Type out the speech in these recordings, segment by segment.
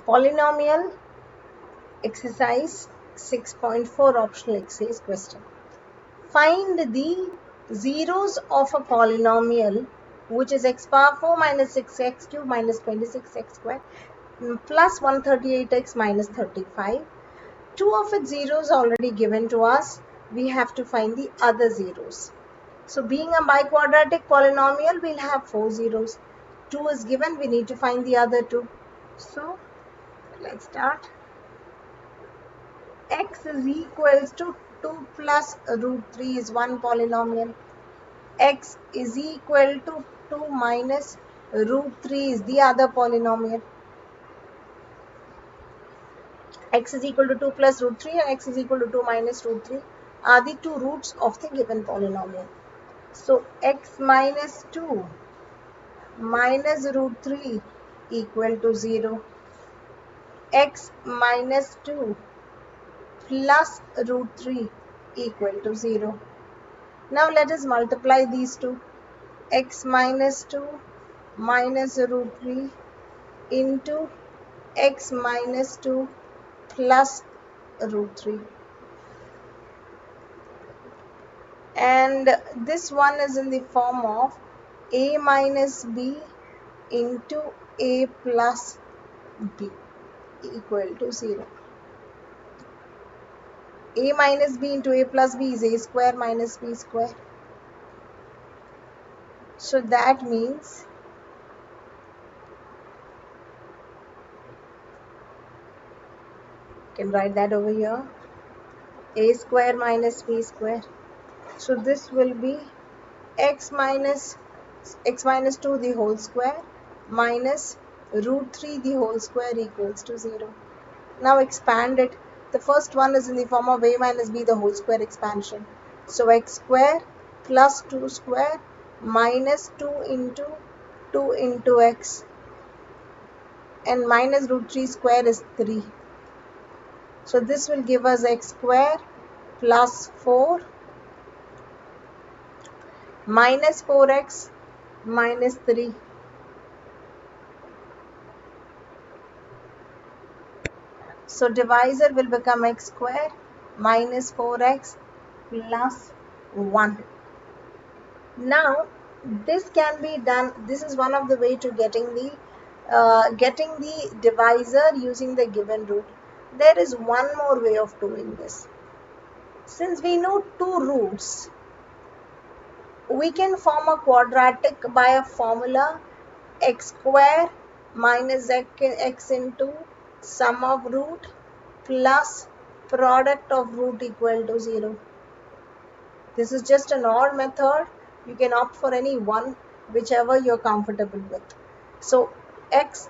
Polynomial exercise 6.4 optional exercise question. Find the zeros of a polynomial which is x power 4 minus 6x cube minus 26x square plus 138x minus 35. Two of its zeros already given to us. We have to find the other zeros. So being a biquadratic polynomial, we'll have 4 zeros. 2 is given, we need to find the other 2. So let's start. X is equals to 2 plus root 3 is one polynomial. X is equal to 2 minus root 3 is the other polynomial. X is equal to 2 plus root 3 and x is equal to 2 minus root 3 are the two roots of the given polynomial. So x minus 2 minus root 3 equal to 0. X minus 2 plus root 3 equal to 0. Now let us multiply these two. X minus 2 minus root 3 into x minus 2 plus root 3. And this one is in the form of a minus b into a plus b equal to 0. A minus b into a plus b is a square minus b square. So that means you can write that over here, a square minus b square. So this will be x minus 2 the whole square minus root 3 the whole square equals to 0. Now expand it. The first one is in the form of a minus b the whole square expansion. So x square plus 2 square minus 2 into x, and minus root 3 square is 3. So this will give us x square plus 4 minus 4x minus 3. So divisor will become x square minus 4x plus 1. Now this can be done. This is one of the way to getting the divisor using the given root. There is one more way of doing this. Since we know two roots, we can form a quadratic by a formula x square minus x into sum of root plus product of root equal to 0. This is just an OR method. You can opt for any one, whichever you're comfortable with. So x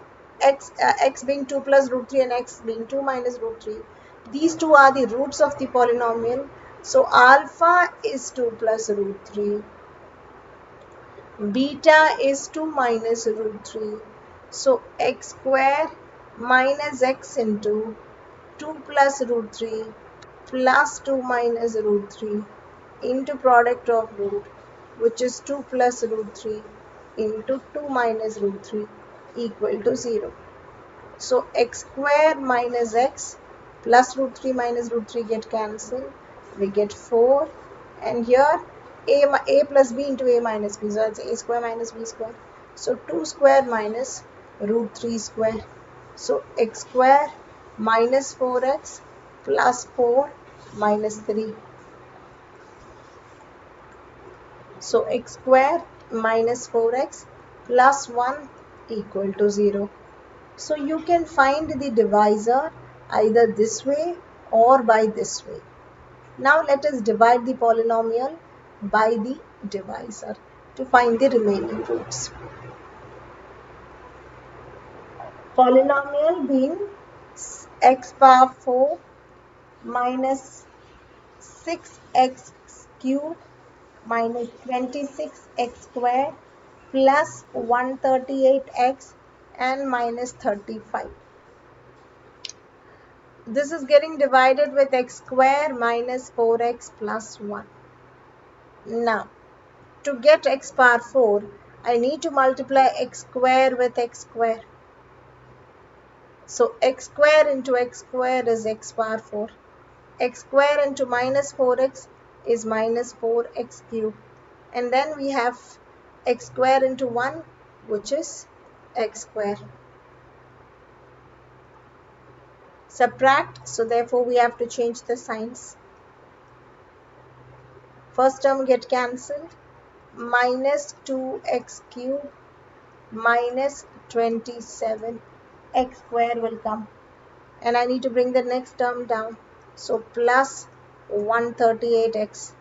being 2 plus root 3 and x being 2 minus root 3. These two are the roots of the polynomial. So alpha is 2 plus root 3. Beta is 2 minus root 3. So x square minus x into 2 plus root 3 plus 2 minus root 3 into product of root, which is 2 plus root 3 into 2 minus root 3 equal to 0. So x square minus x plus root 3 minus root 3 get cancelled. We get 4, and here a plus b into a minus b, so that's a square minus b square. So 2 square minus root 3 square. So x square minus 4x plus 4 minus 3. So x square minus 4x plus 1 equal to 0. So you can find the divisor either this way or by this way. Now let us divide the polynomial by the divisor to find the remaining roots. Polynomial being x power 4 minus 6x cube minus 26x square plus 138x and minus 35. This is getting divided with x square minus 4x plus 1. Now, to get x power 4, I need to multiply x square with x square. So x square into x square is x power 4. X square into minus 4x is minus 4x cube. And then we have x square into 1, which is x square. Subtract, so therefore we have to change the signs. First term get cancelled. Minus 2x cube minus 27 x square will come. And I need to bring the next term down. So plus 138x.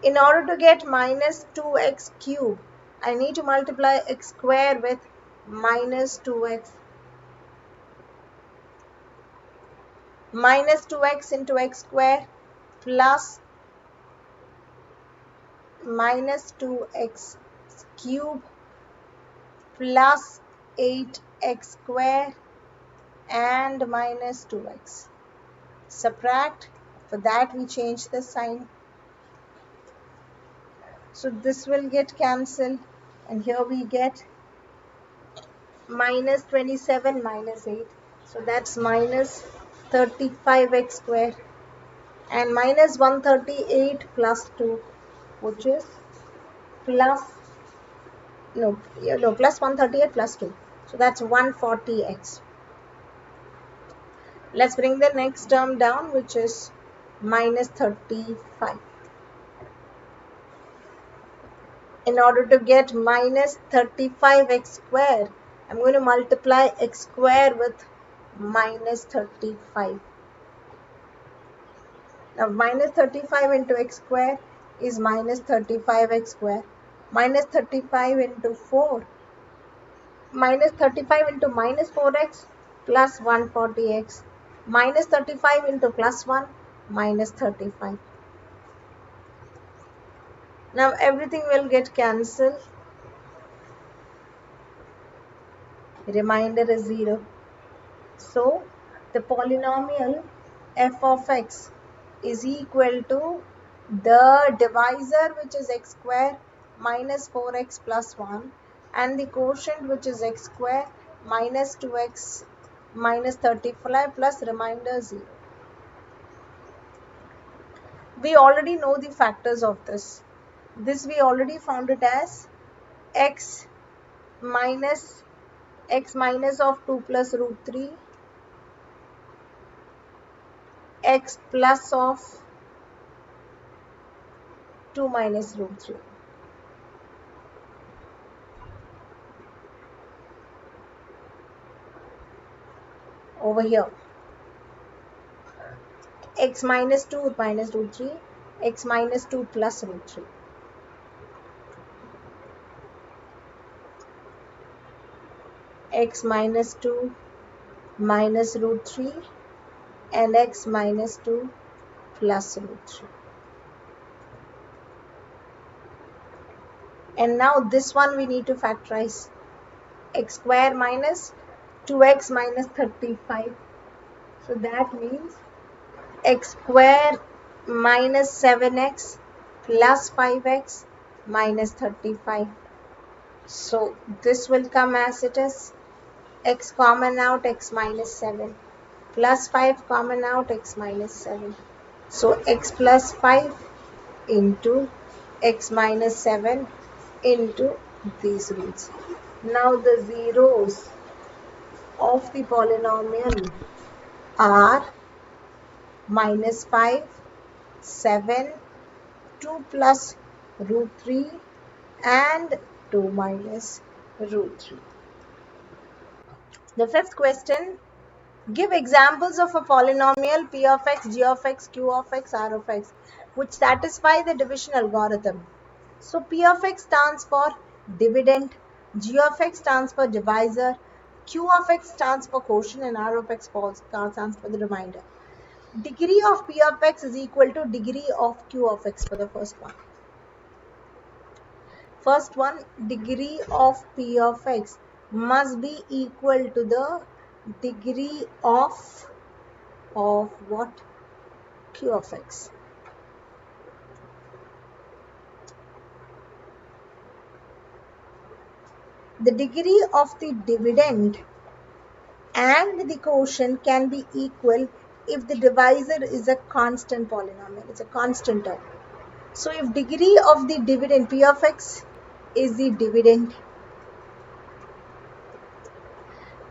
In order to get minus 2x cube, I need to multiply x square with minus 2x. Minus 2x into x square plus minus 2x cube plus 8x square and minus 2x. Subtract. For that we change the sign. So this will get cancelled, and here we get minus 27 minus 8. So that's minus 35x square and minus 138 plus 2, which is plus plus 138 plus 2. So that's 140x. Let's bring the next term down, which is minus 35. In order to get minus 35x square, I'm going to multiply x square with minus 35. Now minus 35 into x square is minus 35x square. Minus 35 into 4. Minus 35 into minus 4x plus 140x. Minus 35 into plus 1 minus 35. Now everything will get cancelled. Remainder is 0. So the polynomial f of x is equal to the divisor, which is x square minus 4x plus 1, and the quotient, which is x square minus 2x minus 35 plus remainder 0. We already know the factors of this. This we already found it as x minus of 2 plus root 3, x plus of 2 minus root 3. Over here, x minus 2 minus root 3, x minus 2 plus root 3. X minus 2 minus root 3 and x minus 2 plus root 3. And now this one we need to factorize. X square minus 2x minus 35. So that means x square minus 7x plus 5x minus 35. So this will come as it is. X common out, x minus 7 plus 5 common out, x minus 7. So x plus 5 into x minus 7 into these roots. Now the zeros of the polynomial are minus 5, 7, 2 plus root 3 and 2 minus root 3. The fifth question, give examples of a polynomial p of x, g of x, q of x, r of x which satisfy the division algorithm. So p of x stands for dividend, g of x stands for divisor, q of x stands for quotient, and r of x stands for the remainder. Degree of p of x is equal to degree of q of x for the first one. First one, degree of p of x must be equal to the degree of what? Q of x. the degree of the dividend and the quotient can be equal if the divisor is a constant polynomial. It's a constant term. So if degree of the dividend p of x is the dividend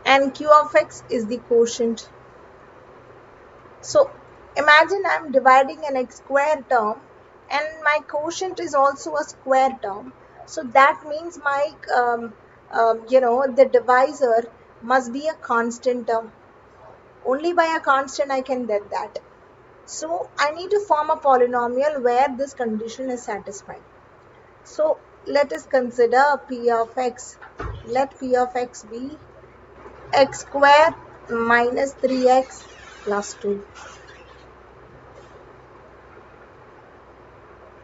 and q of x is the quotient. So imagine I'm dividing an x square term and my quotient is also a square term. So that means my the divisor must be a constant term. Only by a constant I can get that. So I need to form a polynomial where this condition is satisfied. So let us consider p of x. Let p of x be x square minus 3x plus 2.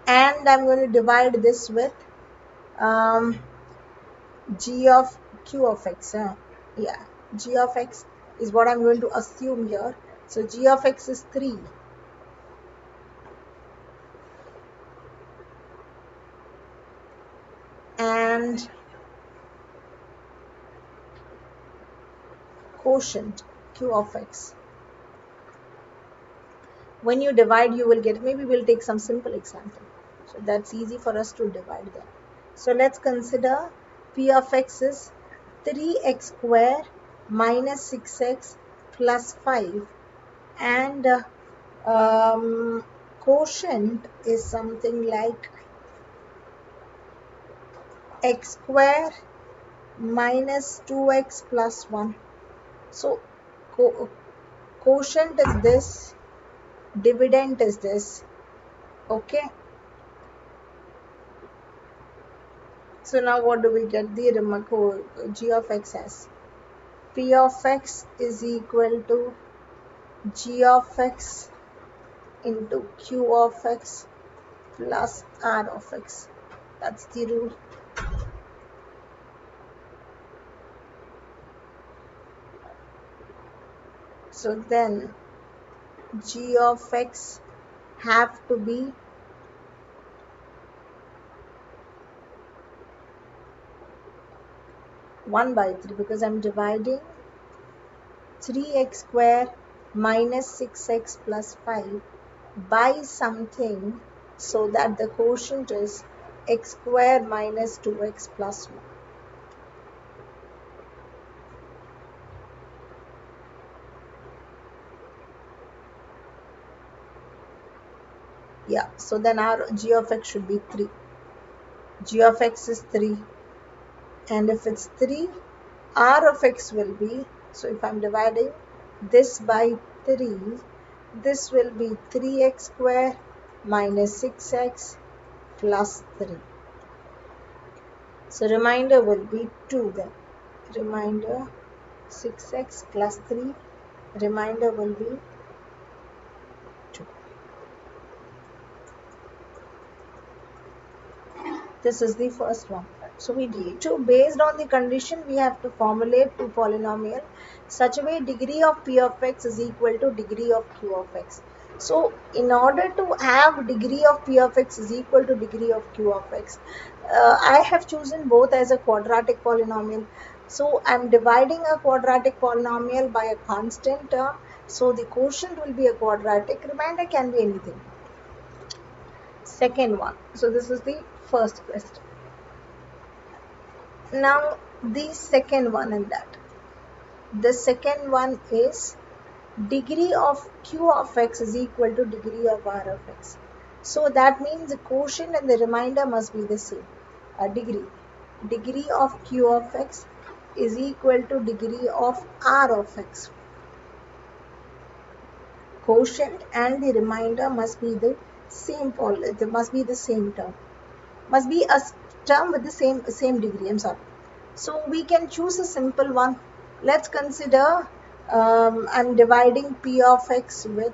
And I'm going to divide this with g of q of x. Yeah, g of x is what I'm going to assume here. So g of x is 3. And quotient q of x. When you divide, you will get, maybe we'll take some simple example. So that's easy for us to divide them. So let's consider p of x is 3x square minus 6x plus 5 and quotient is something like x square minus 2x plus 1. So quotient is this, dividend is this. Okay. So now what do we get? The g of x as p of x is equal to g of x into q of x plus r of x. That's the rule. So then g of x have to be one by 3 because I'm dividing 3x square minus 6x plus 5 by something so that the quotient is x square minus 2x plus 1. Yeah, so then our g of x should be 3. G of x is 3. And if it's 3, r of x will be, so if I'm dividing this by 3, this will be 3x square minus 6x plus 3. So remainder will be 2 then. Remainder 6x plus 3. Remainder will be 2. This is the first one. So we need to, based on the condition, we have to formulate two polynomial such a way degree of p of x is equal to degree of q of x. So in order to have degree of p of x is equal to degree of q of x, I have chosen both as a quadratic polynomial. So I'm dividing a quadratic polynomial by a constant term. So the quotient will be a quadratic, remainder can be anything. Second one. So this is the first question. Now the second one in that. The second one is degree of q of x is equal to degree of r of x. So that means the quotient and the remainder must be the same. Degree. Degree of q of x is equal to degree of r of x. Quotient and the remainder must be the same. There must be the same term. Must be a term with the same degree. I'm sorry. So we can choose a simple one. Let's consider I'm dividing p of x with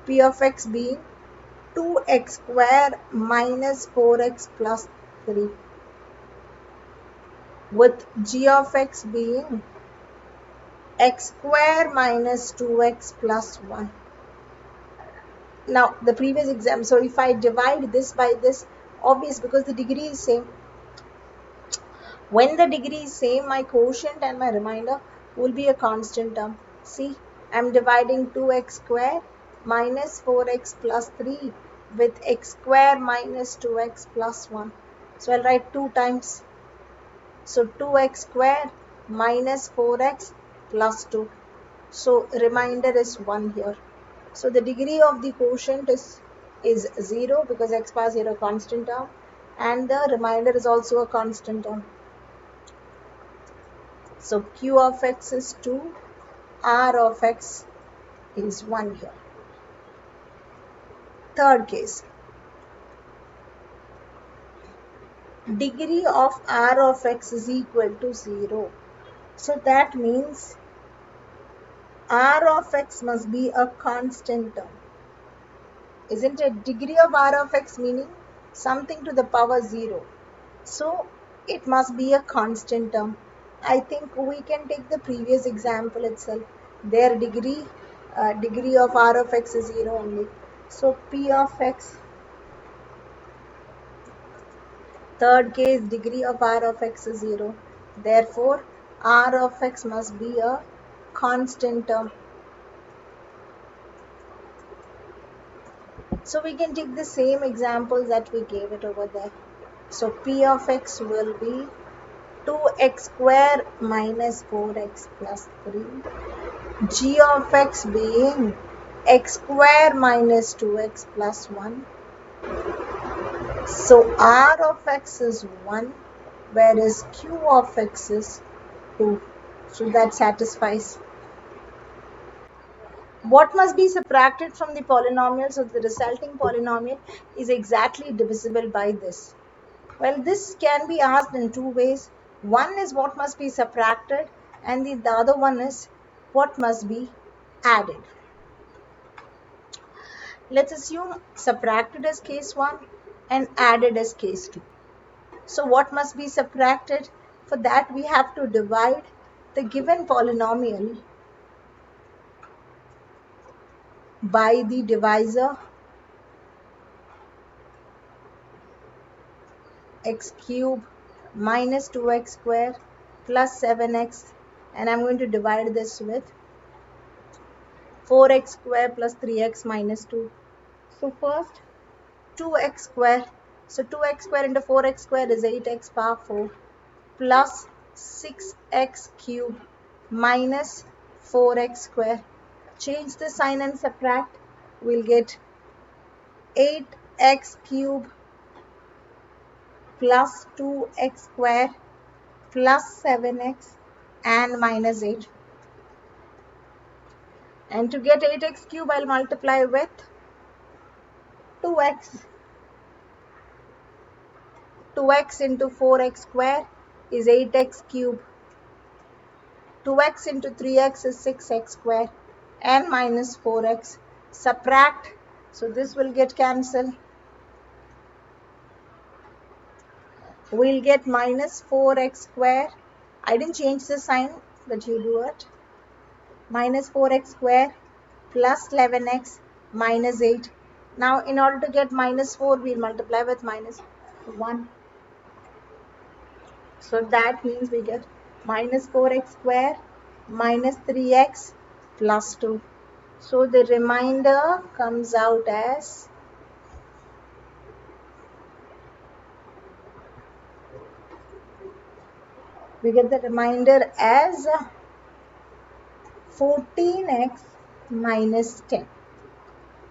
p of x being 2x square minus 4x plus 3 with g of x being x square minus 2x plus 1. Now the previous example, so if I divide this by this, obvious because the degree is same. When the degree is same, my quotient and my remainder will be a constant term. See, I'm dividing 2x square minus 4x plus 3 with x square minus 2x plus 1. So I'll write 2 times. So 2x square minus 4x plus 2. So remainder is 1 here. So the degree of the quotient is 0 because x power 0 constant term, and the remainder is also a constant term. So q of x is 2, r of x is 1 here. Third case, degree of r of x is equal to 0. So that means r of x must be a constant term. Isn't it? Degree of r of x meaning something to the power 0. So it must be a constant term. I think we can take the previous example itself. Their degree of r of x is 0 only. So p of x, third case, degree of r of x is 0. Therefore, r of x must be a constant term. So we can take the same examples that we gave it over there. So p of x will be 2x square minus 4x plus 3. G of x being x square minus 2x plus 1. So r of x is 1, whereas q of x is 2. So that satisfies. What must be subtracted from the polynomial so the resulting polynomial is exactly divisible by this? Well, this can be asked in two ways. One is what must be subtracted, and the other one is what must be added. Let's assume subtracted as case 1 and added as case 2. So what must be subtracted? For that we have to divide the given polynomial by the divisor x cube minus 2x square plus 7x, and I'm going to divide this with 4x square plus 3x minus 2. So first 2x square. So 2x square into 4x square is 8x power 4 plus 6x cube minus 4x square. Change the sign and subtract. We'll get 8x cube plus 2x square plus 7x and minus 8. And to get 8x cube, I'll multiply with 2x. 2x into 4x square is 8x cube. 2x into 3x is 6x square and minus 4x. Subtract. So this will get cancelled. We'll get minus 4x square. I didn't change the sign, but you do it. Minus 4x square plus 11x minus 8. Now in order to get minus 4, we'll multiply with minus 1. So that means we get minus 4x square minus 3x plus 2. So the remainder comes out as we get the remainder as 14x minus 10.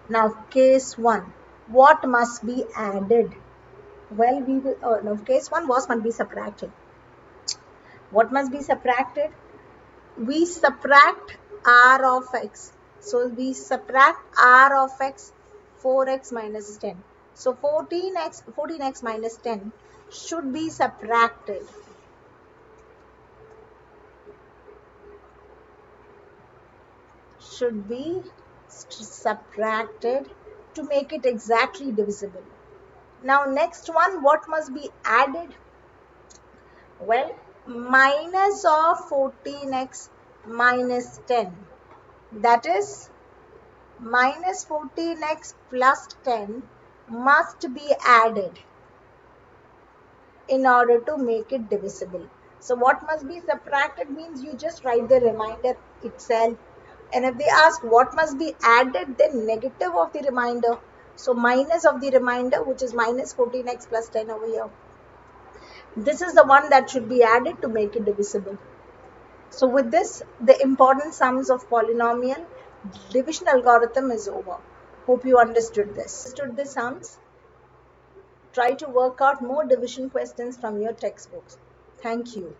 Now case 1, what must be added? Well, we will no, case 1 was must be subtracted. What must be subtracted? We subtract r of x. So we subtract r of x, 4x minus 10. So 14x minus 10 should be subtracted. Should be subtracted to make it exactly divisible. Now next one, what must be added? Well, minus of 14x minus 10, that is minus 14x plus 10 must be added in order to make it divisible. So what must be subtracted means you just write the remainder itself. And if they ask what must be added, then negative of the remainder. So minus of the remainder, which is minus 14x plus 10 over here. This is the one that should be added to make it divisible. So with this, the important sums of polynomial division algorithm is over. Hope you understood this. Understood the sums? Try to work out more division questions from your textbooks. Thank you.